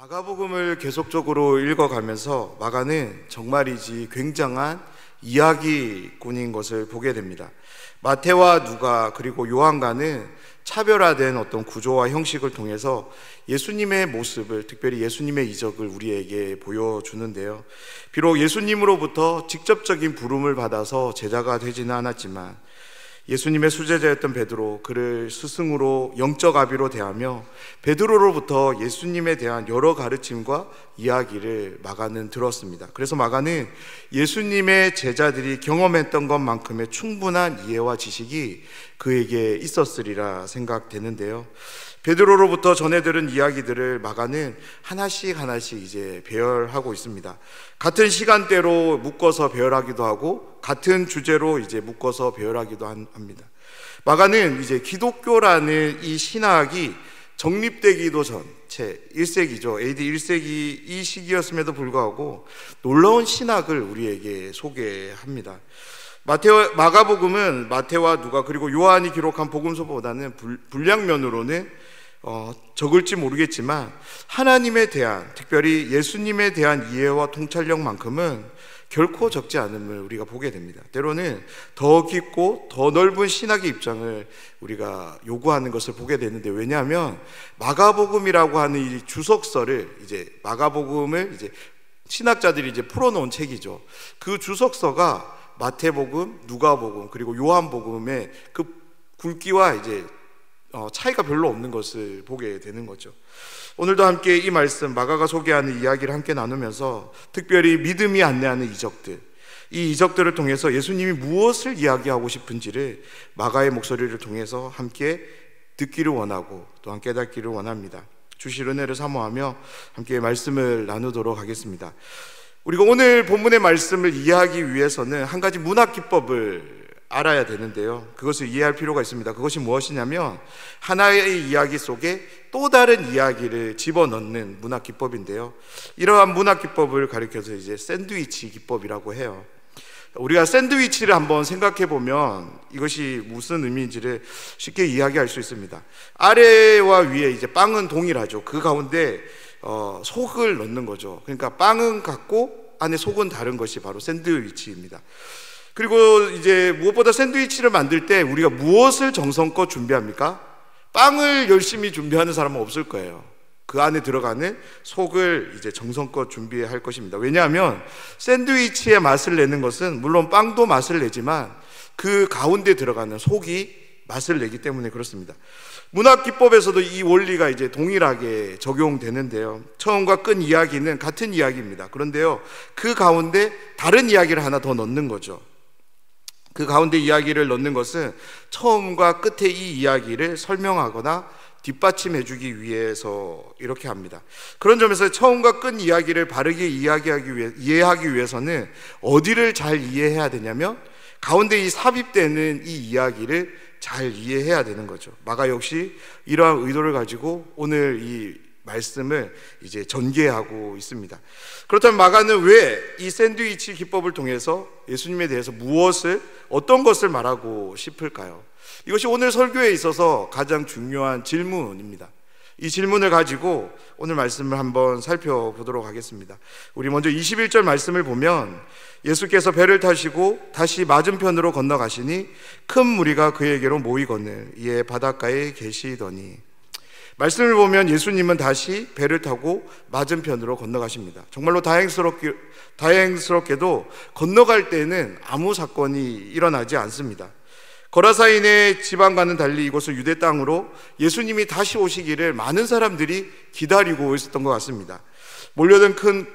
마가복음을 계속적으로 읽어가면서 마가는 정말이지 굉장한 이야기꾼인 것을 보게 됩니다. 마태와 누가 그리고 요한과는 차별화된 어떤 구조와 형식을 통해서 예수님의 모습을, 특별히 예수님의 이적을 우리에게 보여주는데요. 비록 예수님으로부터 직접적인 부름을 받아서 제자가 되지는 않았지만 예수님의 수제자였던 베드로, 그를 스승으로 영적 아비로 대하며 베드로로부터 예수님에 대한 여러 가르침과 이야기를 마가는 들었습니다. 그래서 마가는 예수님의 제자들이 경험했던 것만큼의 충분한 이해와 지식이 그에게 있었으리라 생각되는데요. 베드로로부터 전해 들은 이야기들을 마가는 하나씩 이제 배열하고 있습니다. 같은 시간대로 묶어서 배열하기도 하고 같은 주제로 이제 묶어서 배열하기도 합니다. 마가는 이제 기독교라는 이 신학이 정립되기도 전 채 1세기죠. AD 1세기 이 시기였음에도 불구하고 놀라운 신학을 우리에게 소개합니다. 마가복음은 마태와 누가 그리고 요한이 기록한 복음서보다는 분량면으로는 적을지 모르겠지만 하나님에 대한, 특별히 예수님에 대한 이해와 통찰력만큼은 결코 적지 않음을 우리가 보게 됩니다. 때로는 더 깊고 더 넓은 신학의 입장을 우리가 요구하는 것을 보게 되는데, 왜냐하면 마가복음이라고 하는 이 주석서를 마가복음을 신학자들이 풀어놓은 책이죠. 그 주석서가 마태복음, 누가복음 그리고 요한복음의 그 굵기와 차이가 별로 없는 것을 보게 되는 거죠. 오늘도 함께 이 말씀, 마가가 소개하는 이야기를 함께 나누면서 특별히 믿음이 안내하는 이적들, 이 이적들을 통해서 예수님이 무엇을 이야기하고 싶은지를 마가의 목소리를 통해서 함께 듣기를 원하고 또한 깨닫기를 원합니다. 주실 은혜를 사모하며 함께 말씀을 나누도록 하겠습니다. 우리가 오늘 본문의 말씀을 이해하기 위해서는 한 가지 문학 기법을 알아야 되는데요, 그것을 이해할 필요가 있습니다. 그것이 무엇이냐면 하나의 이야기 속에 또 다른 이야기를 집어넣는 문학 기법인데요, 이러한 문학 기법을 가리켜서 샌드위치 기법이라고 해요. 우리가 샌드위치를 한번 생각해 보면 이것이 무슨 의미인지를 쉽게 이야기할 수 있습니다. 아래와 위에 빵은 동일하죠. 그 가운데 속을 넣는 거죠. 그러니까 빵은 같고 안에 속은 다른 것이 바로 샌드위치입니다. 그리고 무엇보다 샌드위치를 만들 때 우리가 무엇을 정성껏 준비합니까? 빵을 열심히 준비하는 사람은 없을 거예요. 그 안에 들어가는 속을 정성껏 준비할 것입니다. 왜냐하면 샌드위치의 맛을 내는 것은 물론 빵도 맛을 내지만 그 가운데 들어가는 속이 맛을 내기 때문에 그렇습니다. 문학 기법에서도 이 원리가 동일하게 적용되는데요, 처음과 끝 이야기는 같은 이야기입니다. 그런데요, 그 가운데 다른 이야기를 하나 더 넣는 거죠. 그 가운데 이야기를 넣는 것은 처음과 끝의 이 이야기를 설명하거나 뒷받침해 주기 위해서 이렇게 합니다. 그런 점에서 처음과 끝 이야기를 바르게 이해하기 위해서는 어디를 잘 이해해야 되냐면 가운데 이 삽입되는 이 이야기를 잘 이해해야 되는 거죠. 마가 역시 이러한 의도를 가지고 오늘 이 말씀을 전개하고 있습니다. 그렇다면 마가는 왜 이 샌드위치 기법을 통해서 예수님에 대해서 어떤 것을 말하고 싶을까요? 이것이 오늘 설교에 있어서 가장 중요한 질문입니다. 이 질문을 가지고 오늘 말씀을 한번 살펴보도록 하겠습니다. 우리 먼저 21절 말씀을 보면 예수께서 배를 타시고 다시 맞은편으로 건너가시니 큰 무리가 그에게로 모이거늘 이에 바닷가에 계시더니, 말씀을 보면 예수님은 다시 배를 타고 맞은편으로 건너가십니다. 정말로 다행스럽게도 건너갈 때는 아무 사건이 일어나지 않습니다. 거라사인의 지방과는 달리 이곳은 유대 땅으로 예수님이 다시 오시기를 많은 사람들이 기다리고 있었던 것 같습니다. 몰려든 큰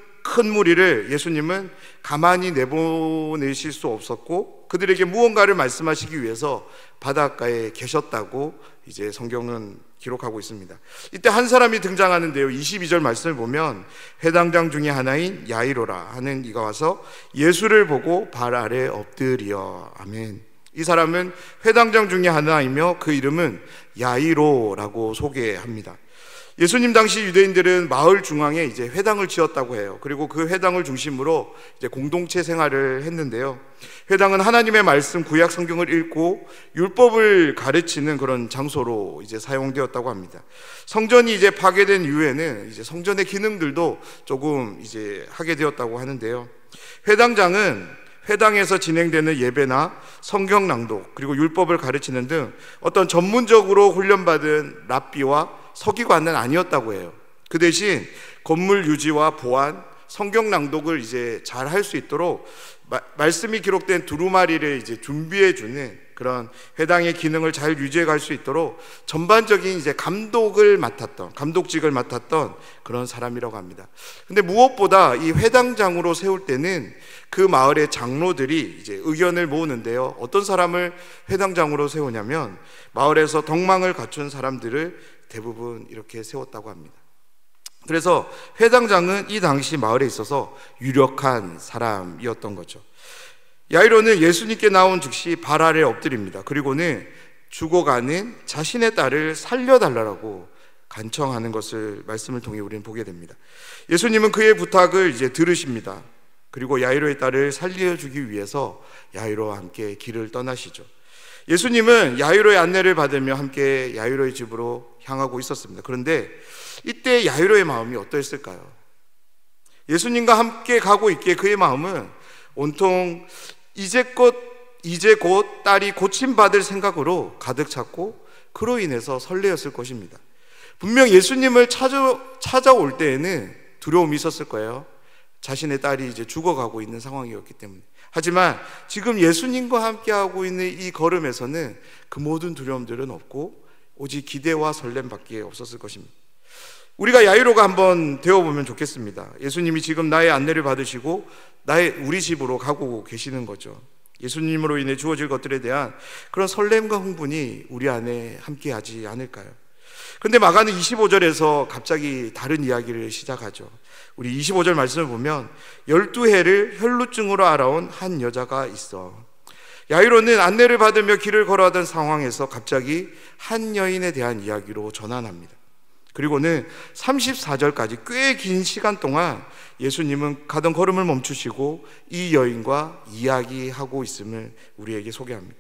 무리를 예수님은 가만히 내보내실 수 없었고 그들에게 무언가를 말씀하시기 위해서 바닷가에 계셨다고 성경은 기록하고 있습니다. 이때 한 사람이 등장하는데요, 22절 말씀을 보면 회당장 중에 하나인 야이로라 하는 이가 와서 예수를 보고 발 아래 엎드리어. 아멘. 이 사람은 회당장 중에 하나이며 그 이름은 야이로라고 소개합니다. 예수님 당시 유대인들은 마을 중앙에 이제 회당을 지었다고 해요. 그리고 그 회당을 중심으로 이제 공동체 생활을 했는데요. 회당은 하나님의 말씀 구약 성경을 읽고 율법을 가르치는 그런 장소로 이제 사용되었다고 합니다. 성전이 이제 파괴된 이후에는 이제 성전의 기능들도 조금 이제 하게 되었다고 하는데요. 회당장은 회당에서 진행되는 예배나 성경 낭독 그리고 율법을 가르치는 등 어떤 전문적으로 훈련받은 랍비와 서기관은 아니었다고 해요. 그 대신 건물 유지와 보안, 성경 낭독을 이제 잘 할 수 있도록 말씀이 기록된 두루마리를 이제 준비해 주는 그런 회당의 기능을 잘 유지해 갈 수 있도록 전반적인 이제 감독직을 맡았던 그런 사람이라고 합니다. 근데 무엇보다 이 회당장으로 세울 때는 그 마을의 장로들이 이제 의견을 모으는데요. 어떤 사람을 회당장으로 세우냐면 마을에서 덕망을 갖춘 사람들을 대부분 이렇게 세웠다고 합니다. 그래서 회당장은 이 당시 마을에 있어서 유력한 사람이었던 거죠. 야이로는 예수님께 나온 즉시 발 아래 엎드립니다. 그리고는 죽어가는 자신의 딸을 살려달라고 간청하는 것을 말씀을 통해 우리는 보게 됩니다. 예수님은 그의 부탁을 이제 들으십니다. 그리고 야이로의 딸을 살려주기 위해서 야이로와 함께 길을 떠나시죠. 예수님은 야이로의 안내를 받으며 함께 야이로의 집으로 향하고 있었습니다. 그런데 이때 야이로의 마음이 어떠했을까요? 예수님과 함께 가고 있기에 그의 마음은 온통 이제 곧 딸이 고침받을 생각으로 가득 찼고 그로 인해서 설레었을 것입니다. 분명 예수님을 찾아올 때에는 두려움이 있었을 거예요. 자신의 딸이 이제 죽어가고 있는 상황이었기 때문에. 하지만 지금 예수님과 함께하고 있는 이 걸음에서는 그 모든 두려움들은 없고 오직 기대와 설렘밖에 없었을 것입니다. 우리가 야이로가 한번 되어보면 좋겠습니다. 예수님이 지금 나의 안내를 받으시고 우리 집으로 가고 계시는 거죠. 예수님으로 인해 주어질 것들에 대한 그런 설렘과 흥분이 우리 안에 함께하지 않을까요? 그런데 마가는 25절에서 갑자기 다른 이야기를 시작하죠. 우리 25절 말씀을 보면 12해를 혈루증으로 알아온 한 여자가 있어. 야이로는 안내를 받으며 길을 걸어가던 상황에서 갑자기 한 여인에 대한 이야기로 전환합니다. 그리고는 34절까지 꽤 긴 시간 동안 예수님은 가던 걸음을 멈추시고 이 여인과 이야기하고 있음을 우리에게 소개합니다.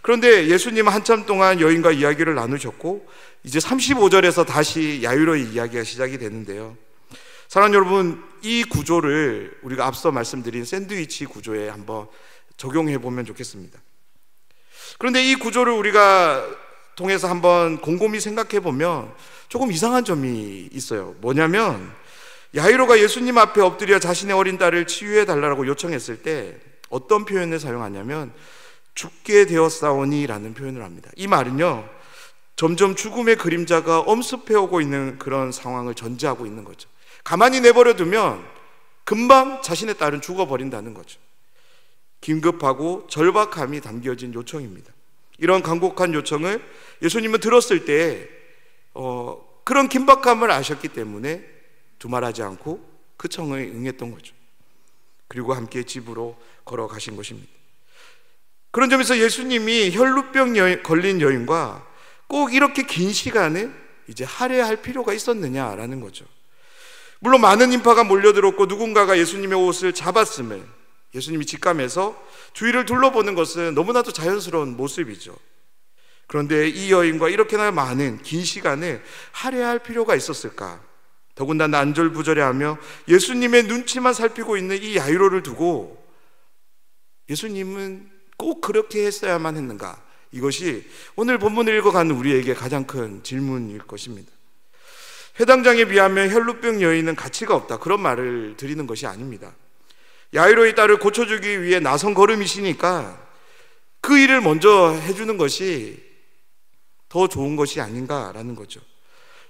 그런데 예수님은 한참 동안 여인과 이야기를 나누셨고 이제 35절에서 다시 야이로의 이야기가 시작이 되는데요. 사랑하는 여러분, 이 구조를 우리가 앞서 말씀드린 샌드위치 구조에 한번 적용해 보면 좋겠습니다. 그런데 이 구조를 우리가 통해서 한번 곰곰이 생각해 보면 조금 이상한 점이 있어요. 뭐냐면 야이로가 예수님 앞에 엎드려 자신의 어린 딸을 치유해 달라고 요청했을 때 어떤 표현을 사용하냐면 죽게 되었사오니 라는 표현을 합니다. 이 말은요, 점점 죽음의 그림자가 엄습해오고 있는 그런 상황을 전제하고 있는 거죠. 가만히 내버려 두면 금방 자신의 딸은 죽어버린다는 거죠. 긴급하고 절박함이 담겨진 요청입니다. 이런 간곡한 요청을 예수님은 들었을 때 그런 긴박함을 아셨기 때문에 두말하지 않고 그 청에 응했던 거죠. 그리고 함께 집으로 걸어가신 것입니다. 그런 점에서 예수님이 혈루병 걸린 여인과 꼭 이렇게 긴 시간을 이제 할애할 필요가 있었느냐라는 거죠. 물론 많은 인파가 몰려들었고 누군가가 예수님의 옷을 잡았음을 예수님이 직감해서 주위를 둘러보는 것은 너무나도 자연스러운 모습이죠. 그런데 이 여인과 이렇게나 많은 긴 시간을 할애할 필요가 있었을까? 더군다나 안절부절해하며 예수님의 눈치만 살피고 있는 이 야이로를 두고 예수님은 꼭 그렇게 했어야만 했는가? 이것이 오늘 본문을 읽어가는 우리에게 가장 큰 질문일 것입니다. 해당장에 비하면 혈루병 여인은 가치가 없다, 그런 말을 드리는 것이 아닙니다. 야이로의 딸을 고쳐주기 위해 나선 걸음이시니까 그 일을 먼저 해주는 것이 더 좋은 것이 아닌가라는 거죠.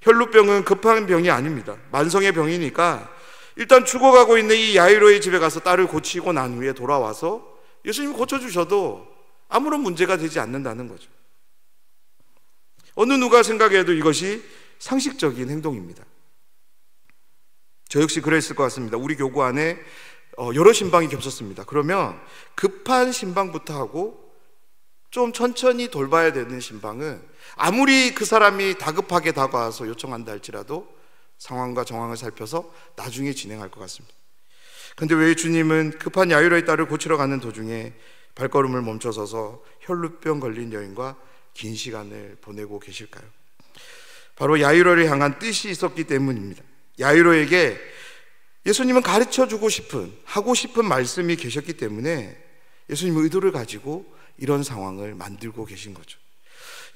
혈루병은 급한 병이 아닙니다. 만성의 병이니까 일단 죽어가고 있는 이 야이로의 집에 가서 딸을 고치고 난 후에 돌아와서 예수님이 고쳐주셔도 아무런 문제가 되지 않는다는 거죠. 어느 누가 생각해도 이것이 상식적인 행동입니다. 저 역시 그랬을 것 같습니다. 우리 교구 안에 여러 신방이 겹쳤습니다. 그러면 급한 신방부터 하고 좀 천천히 돌봐야 되는 신방은 아무리 그 사람이 다급하게 다가와서 요청한다 할지라도 상황과 정황을 살펴서 나중에 진행할 것 같습니다. 그런데 왜 주님은 급한 야이로의 딸을 고치러 가는 도중에 발걸음을 멈춰서서 혈루병 걸린 여인과 긴 시간을 보내고 계실까요? 바로 야이로를 향한 뜻이 있었기 때문입니다. 야이로에게 예수님은 가르쳐주고 싶은, 하고 싶은 말씀이 계셨기 때문에 예수님의 의도를 가지고 이런 상황을 만들고 계신 거죠.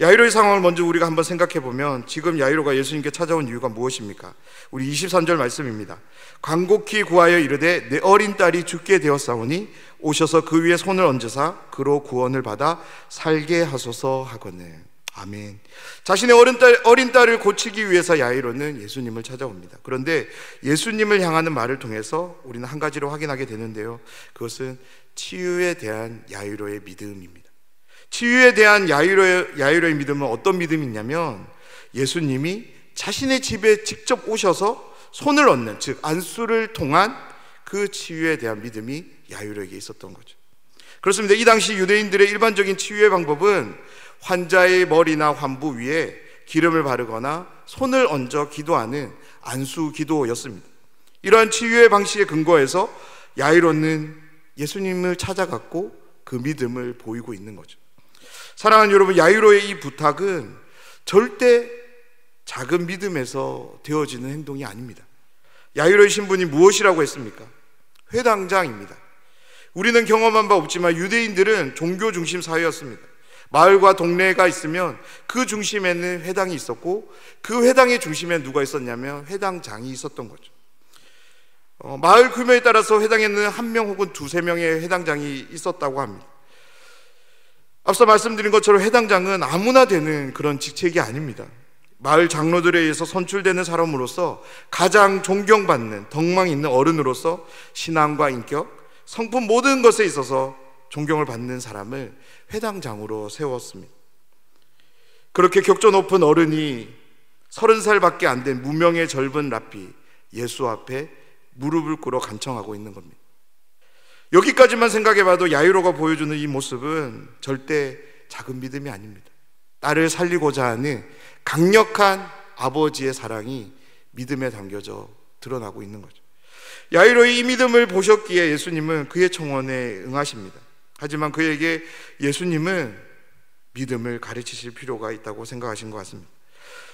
야이로의 상황을 먼저 우리가 한번 생각해 보면 지금 야이로가 예수님께 찾아온 이유가 무엇입니까? 우리 23절 말씀입니다. 간곡히 구하여 이르되 내 어린 딸이 죽게 되었사오니 오셔서 그 위에 손을 얹으사 그로 구원을 받아 살게 하소서 하거늘. 아멘. 자신의 어린 딸을 고치기 위해서 야이로는 예수님을 찾아옵니다. 그런데 예수님을 향하는 말을 통해서 우리는 한 가지로 확인하게 되는데요, 그것은 치유에 대한 야이로의 믿음입니다. 치유에 대한 야이로의 믿음은 어떤 믿음이냐면 예수님이 자신의 집에 직접 오셔서 손을 얹는, 즉 안수를 통한 그 치유에 대한 믿음이 야이로에게 있었던 거죠. 그렇습니다. 이 당시 유대인들의 일반적인 치유의 방법은 환자의 머리나 환부 위에 기름을 바르거나 손을 얹어 기도하는 안수 기도였습니다. 이러한 치유의 방식에 근거해서 야이로는 예수님을 찾아갔고 그 믿음을 보이고 있는 거죠. 사랑하는 여러분, 야이로의 이 부탁은 절대 작은 믿음에서 되어지는 행동이 아닙니다. 야이로의 신분이 무엇이라고 했습니까? 회당장입니다. 우리는 경험한 바 없지만 유대인들은 종교 중심 사회였습니다. 마을과 동네가 있으면 그 중심에는 회당이 있었고 그 회당의 중심에 누가 있었냐면 회당장이 있었던 거죠. 마을 규모에 따라서 회당에는 한 명 혹은 두세 명의 회당장이 있었다고 합니다. 앞서 말씀드린 것처럼 회당장은 아무나 되는 그런 직책이 아닙니다. 마을 장로들에 의해서 선출되는 사람으로서 가장 존경받는 덕망 있는 어른으로서 신앙과 인격, 성품 모든 것에 있어서 존경을 받는 사람을 회당장으로 세웠습니다. 그렇게 격조 높은 어른이 30살밖에 안 된 무명의 젊은 랍비 예수 앞에 무릎을 꿇어 간청하고 있는 겁니다. 여기까지만 생각해봐도 야이로가 보여주는 이 모습은 절대 작은 믿음이 아닙니다. 딸을 살리고자 하는 강력한 아버지의 사랑이 믿음에 담겨져 드러나고 있는 거죠. 야이로의 이 믿음을 보셨기에 예수님은 그의 청원에 응하십니다. 하지만 그에게 예수님은 믿음을 가르치실 필요가 있다고 생각하신 것 같습니다.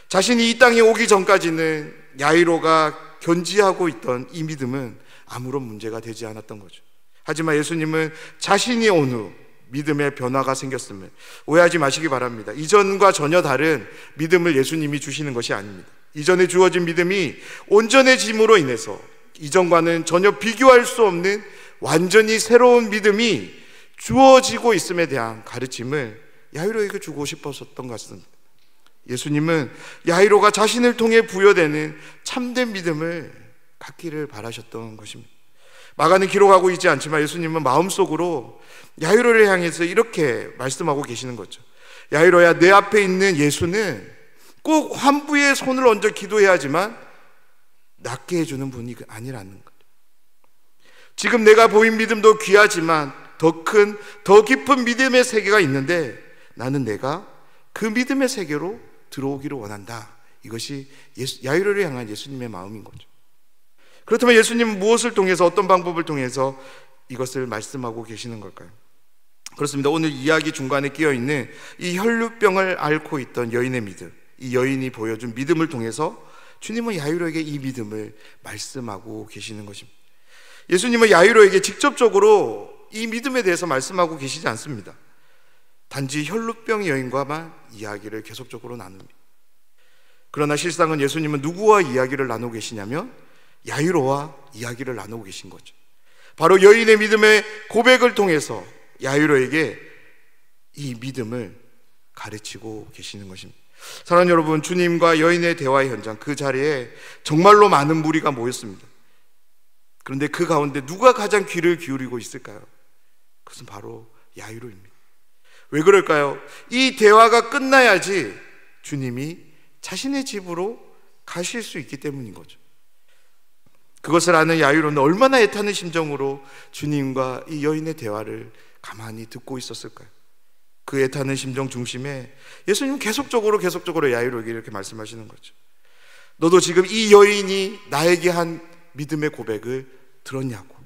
자신이 이 땅에 오기 전까지는 야이로가 견지하고 있던 이 믿음은 아무런 문제가 되지 않았던 거죠. 하지만 예수님은 자신이 온 후 믿음의 변화가 생겼음을 오해하지 마시기 바랍니다. 이전과 전혀 다른 믿음을 예수님이 주시는 것이 아닙니다. 이전에 주어진 믿음이 온전해짐으로 인해서 이전과는 전혀 비교할 수 없는 완전히 새로운 믿음이 주어지고 있음에 대한 가르침을 야이로에게 주고 싶었던 것 같습니다. 예수님은 야이로가 자신을 통해 부여되는 참된 믿음을 갖기를 바라셨던 것입니다. 마가는 기록하고 있지 않지만 예수님은 마음속으로 야이로를 향해서 이렇게 말씀하고 계시는 거죠. 야이로야, 내 앞에 있는 예수는 꼭 환부에 손을 얹어 기도해야 하지만 낫게 해주는 분이 아니라는 거죠. 지금 내가 보인 믿음도 귀하지만 더 큰, 더 깊은 믿음의 세계가 있는데 나는 내가 그 믿음의 세계로 들어오기를 원한다. 이것이 야이로를 향한 예수님의 마음인 거죠. 그렇다면 예수님은 무엇을 통해서, 어떤 방법을 통해서 이것을 말씀하고 계시는 걸까요? 그렇습니다. 오늘 이야기 중간에 끼어있는 이 혈루병을 앓고 있던 여인의 믿음, 이 여인이 보여준 믿음을 통해서 주님은 야이로에게 이 믿음을 말씀하고 계시는 것입니다. 예수님은 야이로에게 직접적으로 이 믿음에 대해서 말씀하고 계시지 않습니다. 단지 혈루병 여인과만 이야기를 계속적으로 나눕니다. 그러나 실상은 예수님은 누구와 이야기를 나누고 계시냐면 야이로와 이야기를 나누고 계신 거죠. 바로 여인의 믿음의 고백을 통해서 야이로에게 이 믿음을 가르치고 계시는 것입니다. 사랑하는 여러분, 주님과 여인의 대화의 현장, 그 자리에 정말로 많은 무리가 모였습니다. 그런데 그 가운데 누가 가장 귀를 기울이고 있을까요? 그것은 바로 야이로입니다. 왜 그럴까요? 이 대화가 끝나야지 주님이 자신의 집으로 가실 수 있기 때문인 거죠. 그것을 아는 야이로는 얼마나 애타는 심정으로 주님과 이 여인의 대화를 가만히 듣고 있었을까요? 그 애타는 심정 중심에 예수님은 계속적으로 야이로에게 이렇게 말씀하시는 거죠. 너도 지금 이 여인이 나에게 한 믿음의 고백을 들었냐고.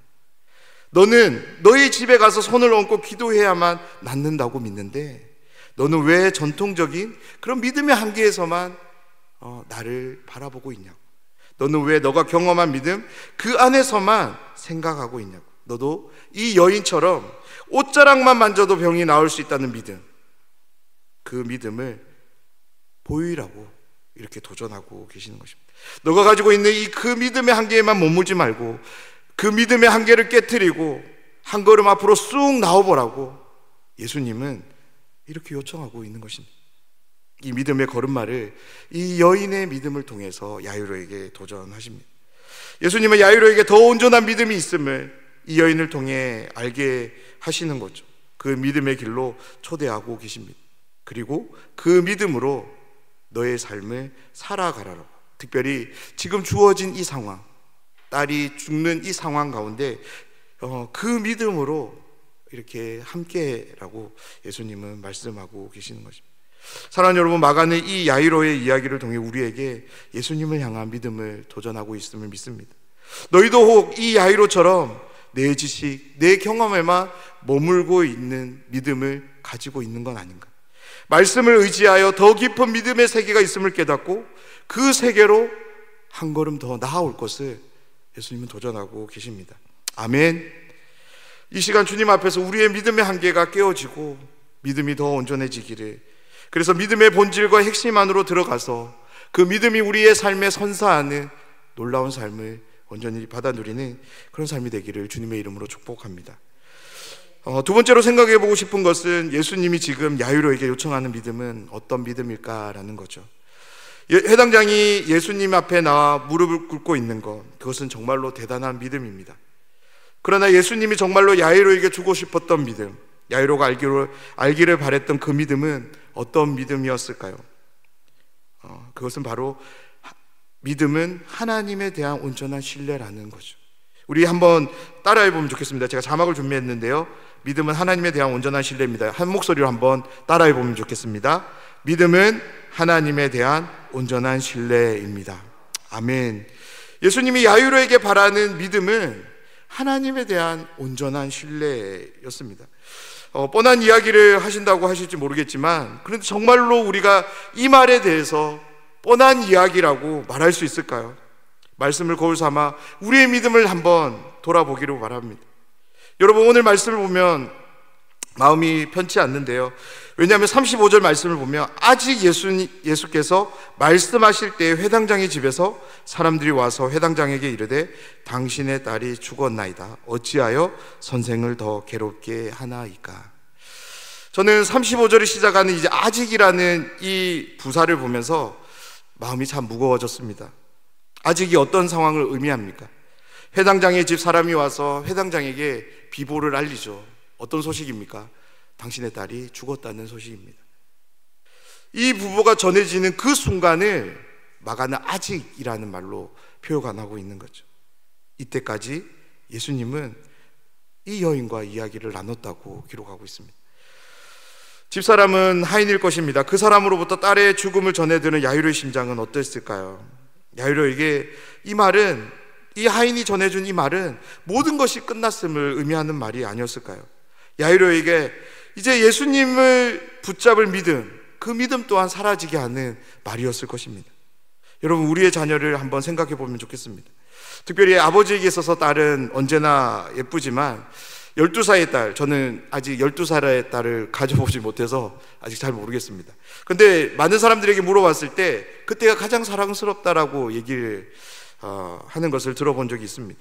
너는 너희 집에 가서 손을 얹고 기도해야만 낫는다고 믿는데 너는 왜 전통적인 그런 믿음의 한계에서만 나를 바라보고 있냐고. 너는 왜 너가 경험한 믿음 그 안에서만 생각하고 있냐고. 너도 이 여인처럼 옷자락만 만져도 병이 나을 수 있다는 믿음, 그 믿음을 보이라고 이렇게 도전하고 계시는 것입니다. 너가 가지고 있는 이 그 믿음의 한계에만 머물지 말고 그 믿음의 한계를 깨트리고 한 걸음 앞으로 쑥 나와보라고 예수님은 이렇게 요청하고 있는 것입니다. 이 믿음의 걸음마를 이 여인의 믿음을 통해서 야이로에게 도전하십니다. 예수님은 야이로에게 더 온전한 믿음이 있음을 이 여인을 통해 알게 하시는 거죠. 그 믿음의 길로 초대하고 계십니다. 그리고 그 믿음으로 너의 삶을 살아가라고. 특별히 지금 주어진 이 상황, 딸이 죽는 이 상황 가운데 그 믿음으로 이렇게 함께라고 예수님은 말씀하고 계시는 것입니다. 사랑하는 여러분, 마가는 이 야이로의 이야기를 통해 우리에게 예수님을 향한 믿음을 도전하고 있음을 믿습니다. 너희도 혹 이 야이로처럼 내 지식, 내 경험에만 머물고 있는 믿음을 가지고 있는 건 아닌가? 말씀을 의지하여 더 깊은 믿음의 세계가 있음을 깨닫고 그 세계로 한 걸음 더 나아올 것을 예수님은 도전하고 계십니다. 아멘. 이 시간 주님 앞에서 우리의 믿음의 한계가 깨어지고 믿음이 더 온전해지기를, 그래서 믿음의 본질과 핵심 안으로 들어가서 그 믿음이 우리의 삶에 선사하는 놀라운 삶을 온전히 받아 누리는 그런 삶이 되기를 주님의 이름으로 축복합니다. 두 번째로 생각해 보고 싶은 것은 예수님이 지금 야이로에게 요청하는 믿음은 어떤 믿음일까라는 거죠. 회당장이 예수님 앞에 나와 무릎을 꿇고 있는 것, 그것은 정말로 대단한 믿음입니다. 그러나 예수님이 정말로 야이로에게 주고 싶었던 믿음, 야이로가 알기를 바랬던 그 믿음은 어떤 믿음이었을까요? 그것은 바로 믿음은 하나님에 대한 온전한 신뢰라는 거죠. 우리 한번 따라해 보면 좋겠습니다. 제가 자막을 준비했는데요. 믿음은 하나님에 대한 온전한 신뢰입니다. 한 목소리로 한번 따라해 보면 좋겠습니다. 믿음은 하나님에 대한 온전한 신뢰입니다. 아멘. 예수님이 야이로에게 바라는 믿음은 하나님에 대한 온전한 신뢰였습니다. 뻔한 이야기를 하신다고 하실지 모르겠지만, 그런데 정말로 우리가 이 말에 대해서 뻔한 이야기라고 말할 수 있을까요? 말씀을 거울 삼아 우리의 믿음을 한번 돌아보기를 바랍니다. 여러분, 오늘 말씀을 보면 마음이 편치 않는데요. 왜냐하면 35절 말씀을 보면 아직 예수께서 말씀하실 때에 회당장의 집에서 사람들이 와서 회당장에게 이르되 당신의 딸이 죽었나이다. 어찌하여 선생을 더 괴롭게 하나이까? 저는 35절을 시작하는 이제 아직이라는 이 부사를 보면서 마음이 참 무거워졌습니다. 아직이 어떤 상황을 의미합니까? 회당장의 집 사람이 와서 회당장에게 비보를 알리죠. 어떤 소식입니까? 당신의 딸이 죽었다는 소식입니다. 이 부보가 전해지는 그 순간을 마가는 아직이라는 말로 표현하고 있는 거죠. 이때까지 예수님은 이 여인과 이야기를 나눴다고 기록하고 있습니다. 집사람은 하인일 것입니다. 그 사람으로부터 딸의 죽음을 전해드는 야이로의 심장은 어땠을까요? 야이로에게 이 하인이 전해준 이 말은 모든 것이 끝났음을 의미하는 말이 아니었을까요? 야이로에게 이제 예수님을 붙잡을 믿음, 그 믿음 또한 사라지게 하는 말이었을 것입니다. 여러분, 우리의 자녀를 한번 생각해 보면 좋겠습니다. 특별히 아버지에게 있어서 딸은 언제나 예쁘지만 12살의 딸, 저는 아직 12살의 딸을 가져보지 못해서 아직 잘 모르겠습니다. 근데 많은 사람들에게 물어봤을 때 그때가 가장 사랑스럽다라고 얘기를 하는 것을 들어본 적이 있습니다.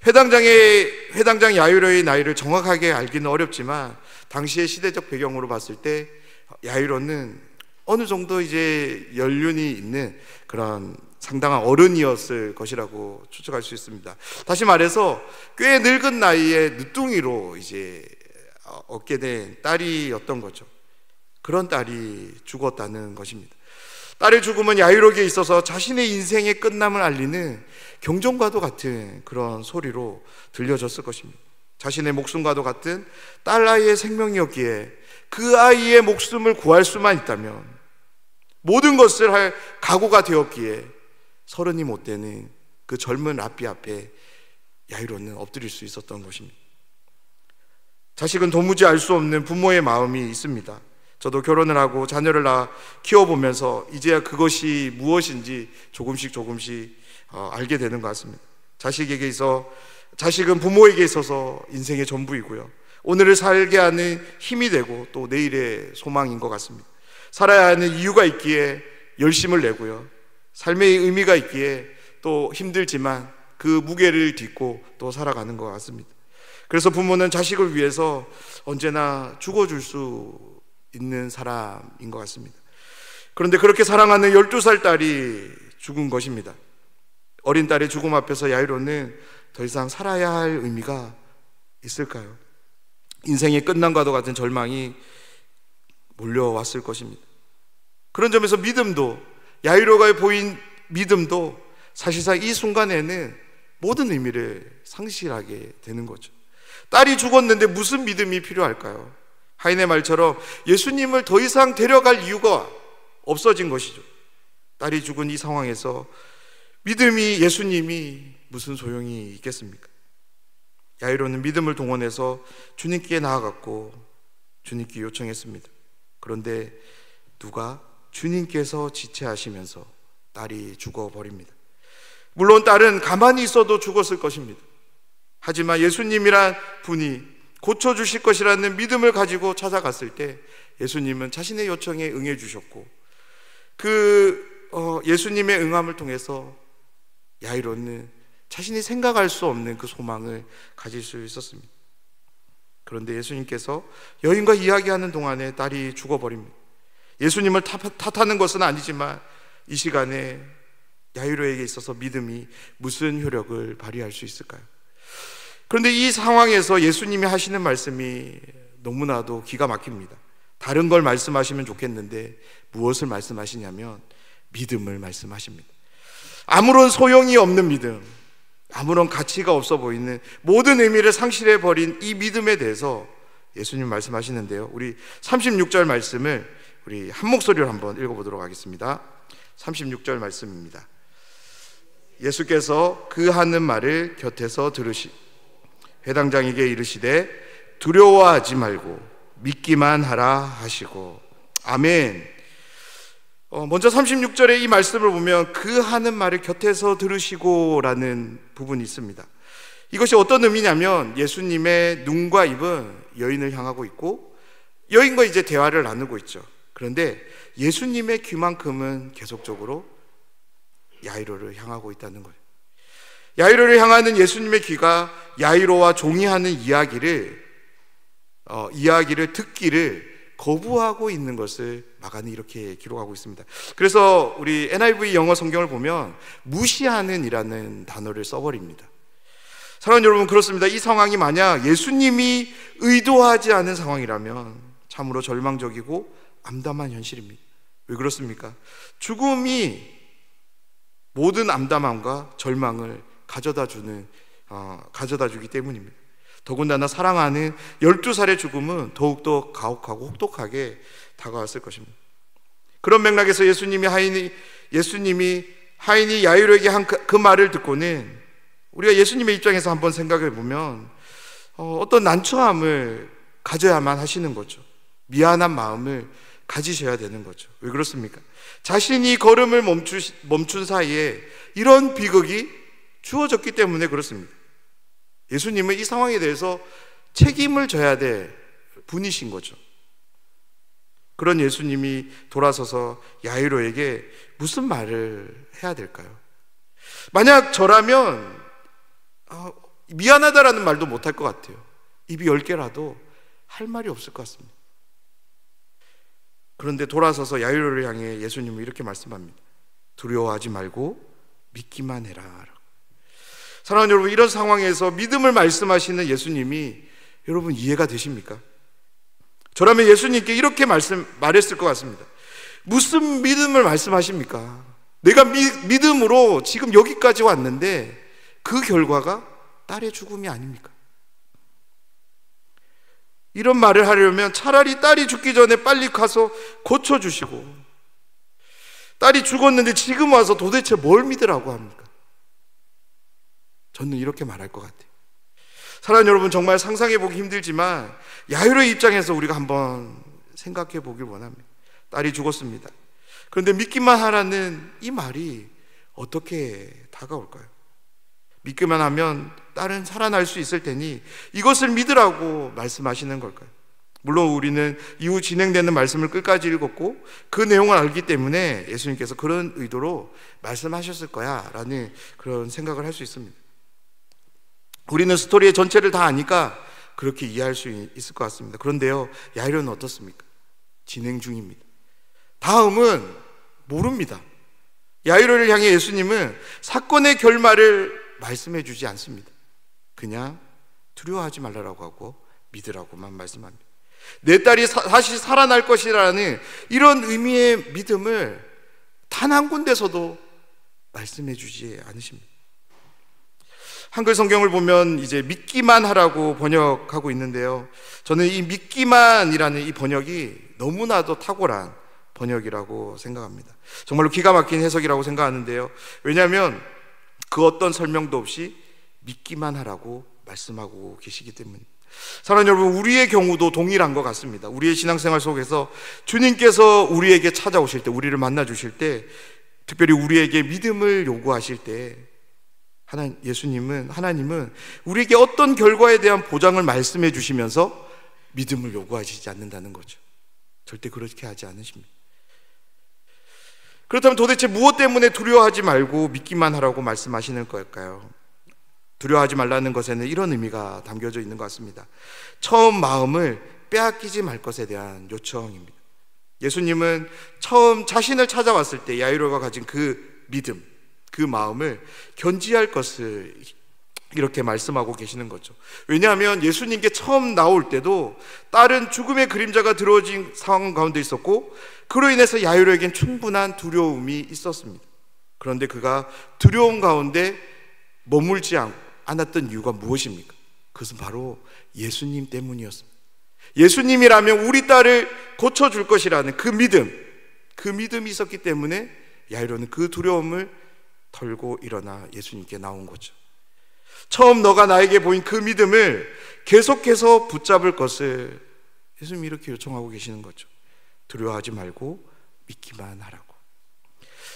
회당장 야이로의 나이를 정확하게 알기는 어렵지만 당시의 시대적 배경으로 봤을 때 야이로는 어느 정도 이제 연륜이 있는 그런 상당한 어른이었을 것이라고 추측할 수 있습니다. 다시 말해서 꽤 늙은 나이에 늦둥이로 이제 얻게 된 딸이었던 거죠. 그런 딸이 죽었다는 것입니다. 딸의 죽음은 야이로에게 있어서 자신의 인생의 끝남을 알리는 경종과도 같은 그런 소리로 들려졌을 것입니다. 자신의 목숨과도 같은 딸 아이의 생명이었기에 그 아이의 목숨을 구할 수만 있다면 모든 것을 할 각오가 되었기에 30이 못 되는 그 젊은 랍비 앞에 야이로는 엎드릴 수 있었던 것입니다. 자식은 도무지 알 수 없는 부모의 마음이 있습니다. 저도 결혼을 하고 자녀를 키워보면서 이제야 그것이 무엇인지 조금씩 알게 되는 것 같습니다. 자식은 부모에게 있어서 인생의 전부이고요, 오늘을 살게 하는 힘이 되고 또 내일의 소망인 것 같습니다. 살아야 하는 이유가 있기에 열심을 내고요, 삶의 의미가 있기에 또 힘들지만 그 무게를 딛고 또 살아가는 것 같습니다. 그래서 부모는 자식을 위해서 언제나 죽어줄 수 있는 사람인 것 같습니다. 그런데 그렇게 사랑하는 12살 딸이 죽은 것입니다. 어린 딸의 죽음 앞에서 야이로는 더 이상 살아야 할 의미가 있을까요? 인생의 끝남과도 같은 절망이 몰려왔을 것입니다. 그런 점에서 야이로가 보인 믿음도 사실상 이 순간에는 모든 의미를 상실하게 되는 거죠. 딸이 죽었는데 무슨 믿음이 필요할까요? 하인의 말처럼 예수님을 더 이상 데려갈 이유가 없어진 것이죠. 딸이 죽은 이 상황에서 예수님이 무슨 소용이 있겠습니까? 야이로는 믿음을 동원해서 주님께 나아갔고 주님께 요청했습니다. 그런데 주님께서 지체하시면서 딸이 죽어버립니다. 물론 딸은 가만히 있어도 죽었을 것입니다. 하지만 예수님이란 분이 고쳐주실 것이라는 믿음을 가지고 찾아갔을 때 예수님은 자신의 요청에 응해 주셨고, 예수님의 응함을 통해서 야이로는 자신이 생각할 수 없는 그 소망을 가질 수 있었습니다. 그런데 예수님께서 여인과 이야기하는 동안에 딸이 죽어버립니다. 예수님을 탓하는 것은 아니지만 이 시간에 야이로에게 있어서 믿음이 무슨 효력을 발휘할 수 있을까요? 그런데 이 상황에서 예수님이 하시는 말씀이 너무나도 기가 막힙니다. 다른 걸 말씀하시면 좋겠는데 무엇을 말씀하시냐면 믿음을 말씀하십니다. 아무런 소용이 없는 믿음, 아무런 가치가 없어 보이는 모든 의미를 상실해버린 이 믿음에 대해서 예수님 말씀하시는데요, 우리 36절 말씀을 우리 한 목소리로 한번 읽어보도록 하겠습니다. 36절 말씀입니다. 예수께서 그 하는 말을 곁에서 회당장에게 이르시되 두려워하지 말고 믿기만 하라 하시고. 아멘. 먼저 36절의 이 말씀을 보면 그 하는 말을 곁에서 들으시고 라는 부분이 있습니다. 이것이 어떤 의미냐면 예수님의 눈과 입은 여인을 향하고 있고 여인과 이제 대화를 나누고 있죠. 그런데 예수님의 귀만큼은 계속적으로 야이로를 향하고 있다는 거예요. 야이로를 향하는 예수님의 귀가 야이로와 종이 하는 이야기를 듣기를 거부하고 있는 것을 마가는 이렇게 기록하고 있습니다. 그래서 우리 NIV 영어 성경을 보면 무시하는 이라는 단어를 써버립니다. 사랑하는 여러분, 그렇습니다. 이 상황이 만약 예수님이 의도하지 않은 상황이라면 참으로 절망적이고 암담한 현실입니다. 왜 그렇습니까? 죽음이 모든 암담함과 절망을 가져다 주기 때문입니다. 더군다나 사랑하는 12살의 죽음은 더욱더 가혹하고 혹독하게 다가왔을 것입니다. 그런 맥락에서 예수님이 하인이 야이로에게 한 그 말을 듣고는 우리가 예수님의 입장에서 한번 생각해 보면 어떤 난처함을 가져야만 하시는 거죠. 미안한 마음을 가지셔야 되는 거죠. 왜 그렇습니까? 자신이 걸음을 멈춘 사이에 이런 비극이 주어졌기 때문에 그렇습니다. 예수님은 이 상황에 대해서 책임을 져야 될 분이신 거죠. 그런 예수님이 돌아서서 야이로에게 무슨 말을 해야 될까요? 만약 저라면 미안하다라는 말도 못할 것 같아요. 입이 10개라도 할 말이 없을 것 같습니다. 그런데 돌아서서 야이로를 향해 예수님은 이렇게 말씀합니다. 두려워하지 말고 믿기만 해라. 사랑하는 여러분, 이런 상황에서 믿음을 말씀하시는 예수님이 여러분 이해가 되십니까? 저라면 예수님께 이렇게 말했을 것 같습니다. 무슨 믿음을 말씀하십니까? 내가 믿음으로 지금 여기까지 왔는데 그 결과가 딸의 죽음이 아닙니까? 이런 말을 하려면 차라리 딸이 죽기 전에 빨리 가서 고쳐주시고 딸이 죽었는데 지금 와서 도대체 뭘 믿으라고 합니까? 저는 이렇게 말할 것 같아요. 사랑하는 여러분, 정말 상상해 보기 힘들지만 야이로의 입장에서 우리가 한번 생각해 보길 원합니다. 딸이 죽었습니다. 그런데 믿기만 하라는 이 말이 어떻게 다가올까요? 믿기만 하면 딸은 살아날 수 있을 테니 이것을 믿으라고 말씀하시는 걸까요? 물론 우리는 이후 진행되는 말씀을 끝까지 읽었고 그 내용을 알기 때문에 예수님께서 그런 의도로 말씀하셨을 거야 라는 그런 생각을 할 수 있습니다. 우리는 스토리의 전체를 다 아니까 그렇게 이해할 수 있을 것 같습니다. 그런데요, 야이로는 어떻습니까? 진행 중입니다. 다음은 모릅니다. 야이로를 향해 예수님은 사건의 결말을 말씀해 주지 않습니다. 그냥 두려워하지 말라고 하고 믿으라고만 말씀합니다. 내 딸이 다시 살아날 것이라는 이런 의미의 믿음을 단 한 군데서도 말씀해 주지 않으십니다. 한글 성경을 보면 이제 믿기만 하라고 번역하고 있는데요, 저는 이 믿기만이라는 이 번역이 너무나도 탁월한 번역이라고 생각합니다. 정말로 기가 막힌 해석이라고 생각하는데요, 왜냐하면 그 어떤 설명도 없이 믿기만 하라고 말씀하고 계시기 때문입니다. 사랑하는 여러분, 우리의 경우도 동일한 것 같습니다. 우리의 신앙생활 속에서 주님께서 우리에게 찾아오실 때, 우리를 만나 주실 때, 특별히 우리에게 믿음을 요구하실 때 하나님은 우리에게 어떤 결과에 대한 보장을 말씀해 주시면서 믿음을 요구하시지 않는다는 거죠. 절대 그렇게 하지 않으십니다. 그렇다면 도대체 무엇 때문에 두려워하지 말고 믿기만 하라고 말씀하시는 걸까요? 두려워하지 말라는 것에는 이런 의미가 담겨져 있는 것 같습니다. 처음 마음을 빼앗기지 말 것에 대한 요청입니다. 예수님은 처음 자신을 찾아왔을 때 야이로가 가진 그 믿음, 그 마음을 견지할 것을 이렇게 말씀하고 계시는 거죠. 왜냐하면 예수님께 처음 나올 때도 딸은 죽음의 그림자가 들어진 상황 가운데 있었고 그로 인해서 야이로에겐 충분한 두려움이 있었습니다. 그런데 그가 두려움 가운데 머물지 않았던 이유가 무엇입니까? 그것은 바로 예수님 때문이었습니다. 예수님이라면 우리 딸을 고쳐줄 것이라는 그 믿음이 있었기 때문에 야이로는 그 두려움을 털고 일어나 예수님께 나온 거죠. 처음 너가 나에게 보인 그 믿음을 계속해서 붙잡을 것을 예수님이 이렇게 요청하고 계시는 거죠. 두려워하지 말고 믿기만 하라고.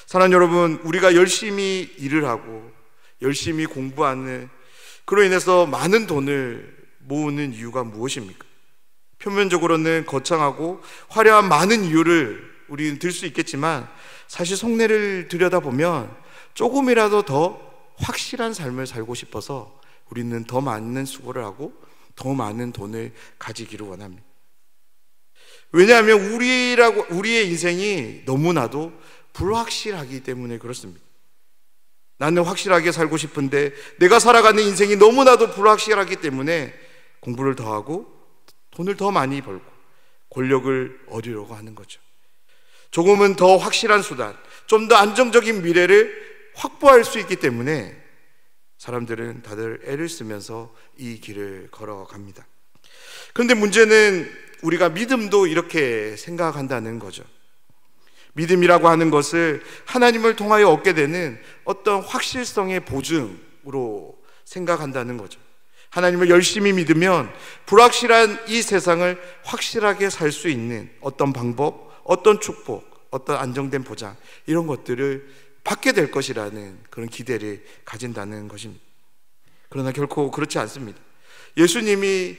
사랑하는 여러분, 우리가 열심히 일을 하고 열심히 공부하는, 그로 인해서 많은 돈을 모으는 이유가 무엇입니까? 표면적으로는 거창하고 화려한 많은 이유를 우리는 들 수 있겠지만 사실 속내를 들여다보면 조금이라도 더 확실한 삶을 살고 싶어서 우리는 더 많은 수고를 하고 더 많은 돈을 가지기를 원합니다. 왜냐하면 우리의 인생이 너무나도 불확실하기 때문에 그렇습니다. 나는 확실하게 살고 싶은데 내가 살아가는 인생이 너무나도 불확실하기 때문에 공부를 더 하고 돈을 더 많이 벌고 권력을 얻으려고 하는 거죠. 조금은 더 확실한 수단, 좀 더 안정적인 미래를 확보할 수 있기 때문에 사람들은 다들 애를 쓰면서 이 길을 걸어갑니다. 그런데 문제는 우리가 믿음도 이렇게 생각한다는 거죠. 믿음이라고 하는 것을 하나님을 통하여 얻게 되는 어떤 확실성의 보증으로 생각한다는 거죠. 하나님을 열심히 믿으면 불확실한 이 세상을 확실하게 살 수 있는 어떤 방법, 어떤 축복, 어떤 안정된 보장, 이런 것들을 받게 될 것이라는 그런 기대를 가진다는 것입니다. 그러나 결코 그렇지 않습니다. 예수님이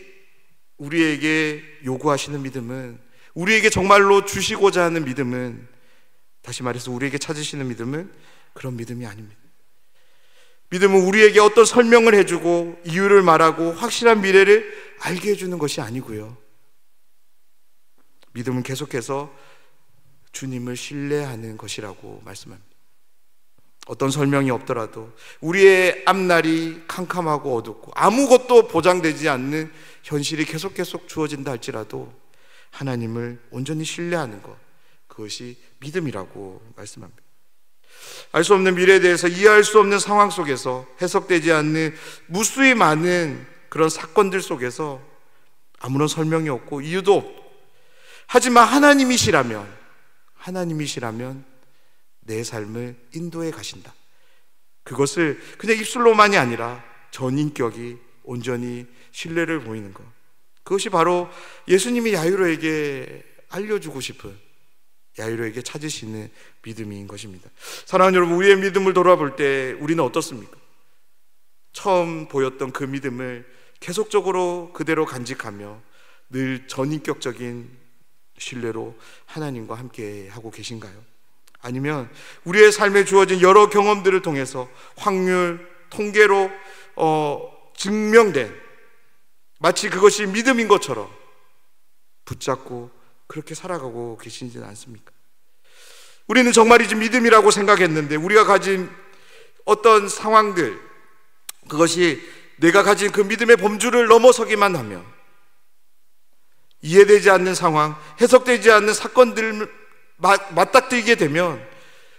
우리에게 요구하시는 믿음은, 우리에게 정말로 주시고자 하는 믿음은, 다시 말해서 우리에게 찾으시는 믿음은 그런 믿음이 아닙니다. 믿음은 우리에게 어떤 설명을 해주고 이유를 말하고 확실한 미래를 알게 해주는 것이 아니고요, 믿음은 계속해서 주님을 신뢰하는 것이라고 말씀합니다. 어떤 설명이 없더라도 우리의 앞날이 캄캄하고 어둡고 아무것도 보장되지 않는 현실이 계속 주어진다 할지라도 하나님을 온전히 신뢰하는 것, 그것이 믿음이라고 말씀합니다. 알 수 없는 미래에 대해서 이해할 수 없는 상황 속에서 해석되지 않는 무수히 많은 그런 사건들 속에서 아무런 설명이 없고 이유도 없고, 하지만 하나님이시라면 내 삶을 인도해 가신다. 그것을 그냥 입술로만이 아니라 전인격이 온전히 신뢰를 보이는 것, 그것이 바로 예수님이 야이로에게 알려주고 싶은, 야이로에게 찾으시는 믿음인 것입니다. 사랑하는 여러분, 우리의 믿음을 돌아볼 때 우리는 어떻습니까? 처음 보였던 그 믿음을 계속적으로 그대로 간직하며 늘 전인격적인 신뢰로 하나님과 함께 하고 계신가요? 아니면 우리의 삶에 주어진 여러 경험들을 통해서 확률, 통계로 증명된, 마치 그것이 믿음인 것처럼 붙잡고 그렇게 살아가고 계시지는 않습니까? 우리는 정말이지 믿음이라고 생각했는데 우리가 가진 어떤 상황들, 그것이 내가 가진 그 믿음의 범주를 넘어서기만 하면, 이해되지 않는 상황, 해석되지 않는 사건들 맞닥뜨리게 되면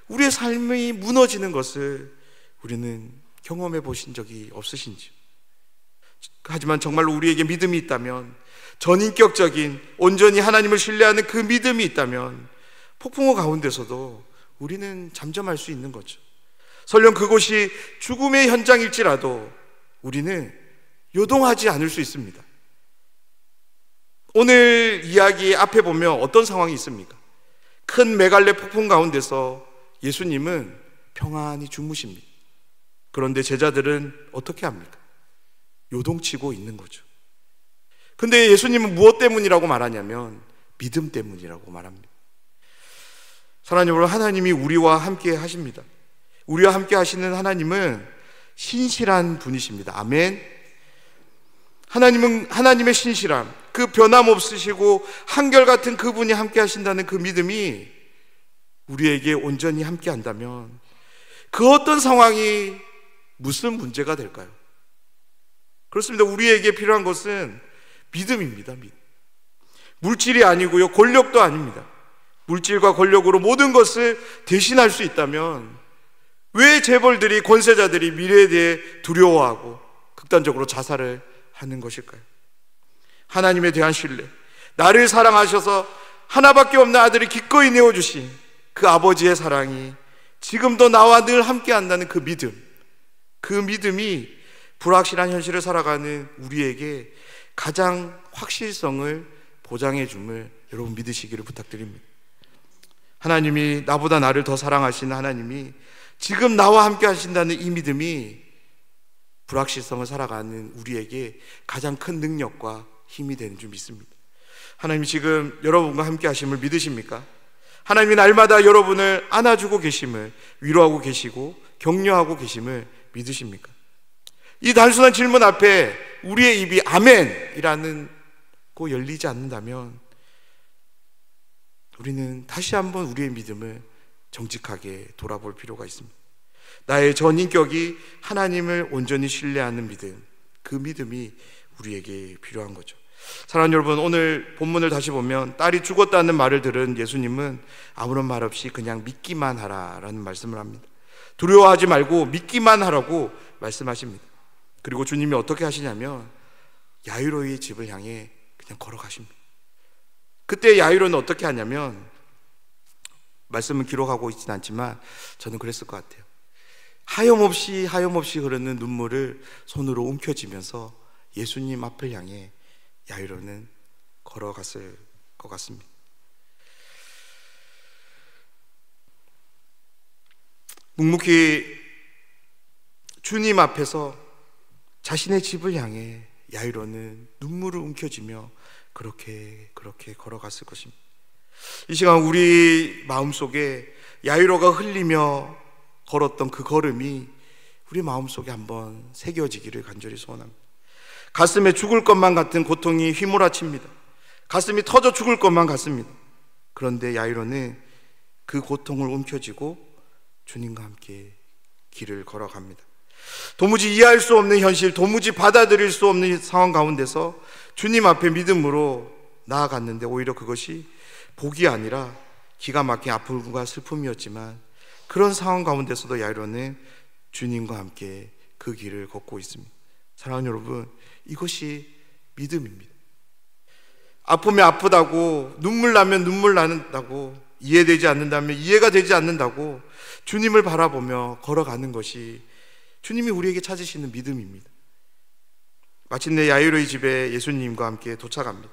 우리의 삶이 무너지는 것을 우리는 경험해 보신 적이 없으신지요? 하지만 정말로 우리에게 믿음이 있다면, 전인격적인 온전히 하나님을 신뢰하는 그 믿음이 있다면 폭풍우 가운데서도 우리는 잠잠할 수 있는 거죠. 설령 그곳이 죽음의 현장일지라도 우리는 요동하지 않을 수 있습니다. 오늘 이야기 앞에 보면 어떤 상황이 있습니까? 큰 메갈레 폭풍 가운데서 예수님은 평안히 주무십니다. 그런데 제자들은 어떻게 합니까? 요동치고 있는 거죠. 근데 예수님은 무엇 때문이라고 말하냐면 믿음 때문이라고 말합니다. 사랑하는 여러분, 하나님이 우리와 함께 하십니다. 우리와 함께 하시는 하나님은 신실한 분이십니다. 아멘. 하나님은 하나님의 신실함, 그 변함없으시고 한결같은 그분이 함께 하신다는 그 믿음이 우리에게 온전히 함께 한다면 그 어떤 상황이 무슨 문제가 될까요? 그렇습니다. 우리에게 필요한 것은 믿음입니다. 믿음. 물질이 아니고요, 권력도 아닙니다. 물질과 권력으로 모든 것을 대신할 수 있다면 왜 재벌들이, 권세자들이 미래에 대해 두려워하고 극단적으로 자살을 하는 것일까요? 하나님에 대한 신뢰, 나를 사랑하셔서 하나밖에 없는 아들을 기꺼이 내어주신 그 아버지의 사랑이 지금도 나와 늘 함께 한다는 그 믿음, 그 믿음이 불확실한 현실을 살아가는 우리에게 가장 확실성을 보장해 줌을 여러분 믿으시기를 부탁드립니다. 하나님이, 나보다 나를 더 사랑하시는 하나님이 지금 나와 함께 하신다는 이 믿음이 불확실성을 살아가는 우리에게 가장 큰 능력과 힘이 되는 줄 믿습니다. 하나님이 지금 여러분과 함께 하심을 믿으십니까? 하나님이 날마다 여러분을 안아주고 계심을, 위로하고 계시고 격려하고 계심을 믿으십니까? 이 단순한 질문 앞에 우리의 입이 아멘이라는 거 열리지 않는다면 우리는 다시 한번 우리의 믿음을 정직하게 돌아볼 필요가 있습니다. 나의 전인격이 하나님을 온전히 신뢰하는 믿음, 그 믿음이 우리에게 필요한 거죠. 사랑하는 여러분, 오늘 본문을 다시 보면 딸이 죽었다는 말을 들은 예수님은 아무런 말 없이 그냥 믿기만 하라라는 말씀을 합니다. 두려워하지 말고 믿기만 하라고 말씀하십니다. 그리고 주님이 어떻게 하시냐면 야이로의 집을 향해 그냥 걸어가십니다. 그때 야이로는 어떻게 하냐면, 말씀은 기록하고 있진 않지만 저는 그랬을 것 같아요. 하염없이 흐르는 눈물을 손으로 움켜쥐면서 예수님 앞을 향해 야이로는 걸어갔을 것 같습니다. 묵묵히 주님 앞에서 자신의 집을 향해 야이로는 눈물을 움켜쥐며 그렇게 걸어갔을 것입니다. 이 시간 우리 마음속에 야이로가 흘리며 걸었던 그 걸음이 우리 마음속에 한번 새겨지기를 간절히 소원합니다. 가슴에 죽을 것만 같은 고통이 휘몰아칩니다. 가슴이 터져 죽을 것만 같습니다. 그런데 야이로는 그 고통을 움켜쥐고 주님과 함께 길을 걸어갑니다. 도무지 이해할 수 없는 현실, 도무지 받아들일 수 없는 상황 가운데서 주님 앞에 믿음으로 나아갔는데 오히려 그것이 복이 아니라 기가 막힌 아픔과 슬픔이었지만 그런 상황 가운데서도 야이로는 주님과 함께 그 길을 걷고 있습니다. 사랑하는 여러분, 이것이 믿음입니다. 아프면 아프다고, 눈물 나면 눈물 난다고 이해되지 않는다면 이해가 되지 않는다고 주님을 바라보며 걸어가는 것이 주님이 우리에게 찾으시는 믿음입니다. 마침내 야이로의 집에 예수님과 함께 도착합니다.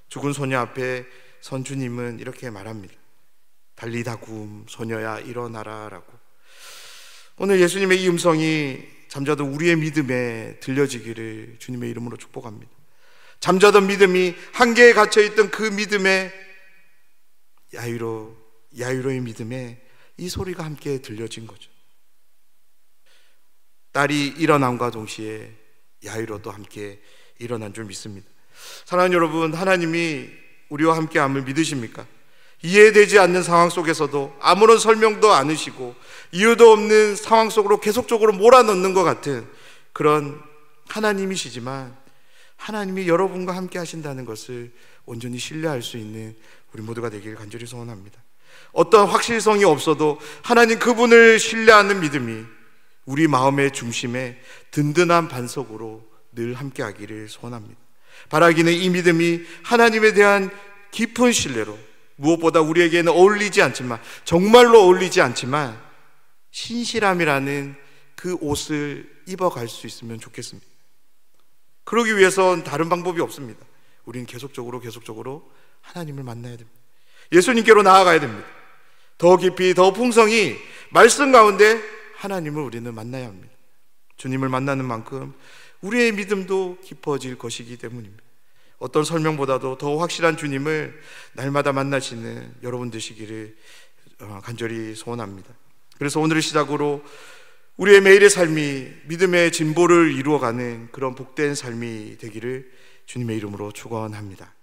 죽은 소녀 앞에 선 주님은 이렇게 말합니다. 달리다굼, 소녀야 일어나라 라고. 오늘 예수님의 이 음성이 잠자던 우리의 믿음에 들려지기를 주님의 이름으로 축복합니다. 잠자던 믿음이 한계에 갇혀있던 그 믿음에 야이로의 믿음에 이 소리가 함께 들려진 거죠. 딸이 일어남과 동시에 야이로도 함께 일어난 줄 믿습니다. 사랑하는 여러분, 하나님이 우리와 함께함을 믿으십니까? 이해되지 않는 상황 속에서도 아무런 설명도 않으시고 이유도 없는 상황 속으로 계속적으로 몰아넣는 것 같은 그런 하나님이시지만, 하나님이 여러분과 함께 하신다는 것을 온전히 신뢰할 수 있는 우리 모두가 되기를 간절히 소원합니다. 어떤 확실성이 없어도 하나님 그분을 신뢰하는 믿음이 우리 마음의 중심에 든든한 반석으로 늘 함께 하기를 소원합니다. 바라기는 이 믿음이 하나님에 대한 깊은 신뢰로, 무엇보다 우리에게는 어울리지 않지만, 정말로 어울리지 않지만 신실함이라는 그 옷을 입어갈 수 있으면 좋겠습니다. 그러기 위해선 다른 방법이 없습니다. 우리는 계속적으로 하나님을 만나야 됩니다. 예수님께로 나아가야 됩니다. 더 깊이, 더 풍성히 말씀 가운데 하나님을 우리는 만나야 합니다. 주님을 만나는 만큼 우리의 믿음도 깊어질 것이기 때문입니다. 어떤 설명보다도 더 확실한 주님을 날마다 만나시는 여러분 되시기를 간절히 소원합니다. 그래서 오늘을 시작으로 우리의 매일의 삶이 믿음의 진보를 이루어가는 그런 복된 삶이 되기를 주님의 이름으로 축원합니다.